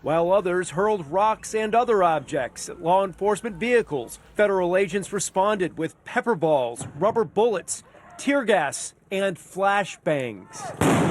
while others hurled rocks and other objects at law enforcement vehicles. Federal agents responded with pepper balls, rubber bullets, tear gas, and flashbangs.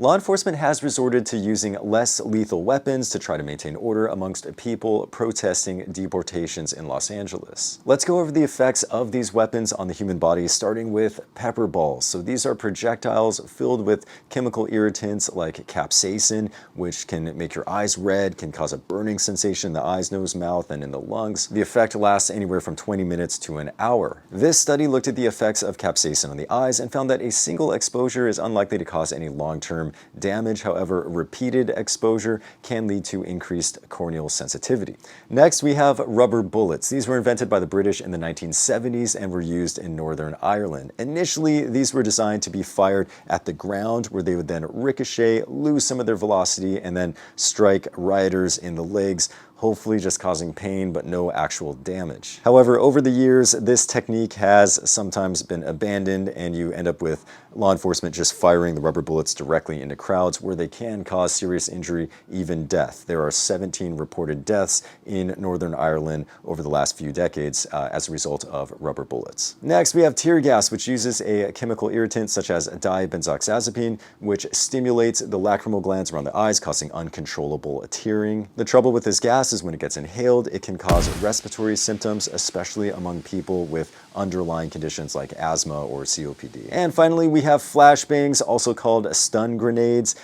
Law enforcement has resorted to using less lethal weapons to try to maintain order amongst people protesting deportations in Los Angeles. Let's go over the effects of these weapons on the human body, starting with pepper balls. So these are projectiles filled with chemical irritants like capsaicin, which can make your eyes red, can cause a burning sensation in the eyes, nose, mouth, and in the lungs. The effect lasts anywhere from 20 minutes to an hour. This study looked at the effects of capsaicin on the eyes and found that a single exposure is unlikely to cause any long-term damage. However, repeated exposure can lead to increased corneal sensitivity. Next, we have rubber bullets. These were invented by the British in the 1970s and were used in Northern Ireland. Initially, these were designed to be fired at the ground, where they would then ricochet, lose some of their velocity, and then strike rioters in the legs, hopefully just causing pain but no actual damage. However, over the years, this technique has sometimes been abandoned, and you end up with law enforcement just firing the rubber bullets directly into crowds, where they can cause serious injury, even death. There are 17 reported deaths in Northern Ireland over the last few decades as a result of rubber bullets. Next, we have tear gas, which uses a chemical irritant such as dibenzoxazepine, which stimulates the lacrimal glands around the eyes, causing uncontrollable tearing. The trouble with this gas is when it gets inhaled, it can cause respiratory symptoms, especially among people with underlying conditions like asthma or COPD. And finally, we have flashbangs, also called stun grenades.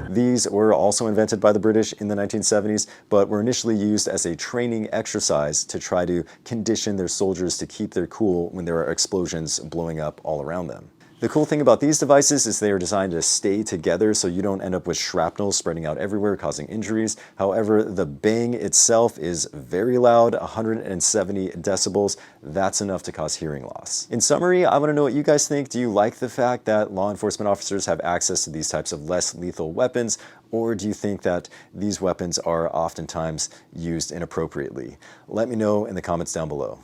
These were also invented by the British in the 1970s, but were initially used as a training exercise to try to condition their soldiers to keep their cool when there are explosions blowing up all around them. The cool thing about these devices is they are designed to stay together so you don't end up with shrapnel spreading out everywhere, causing injuries. However, the bang itself is very loud, 170 decibels. That's enough to cause hearing loss. In summary, I want to know what you guys think. Do you like the fact that law enforcement officers have access to these types of less lethal weapons? Or do you think that these weapons are oftentimes used inappropriately? Let me know in the comments down below.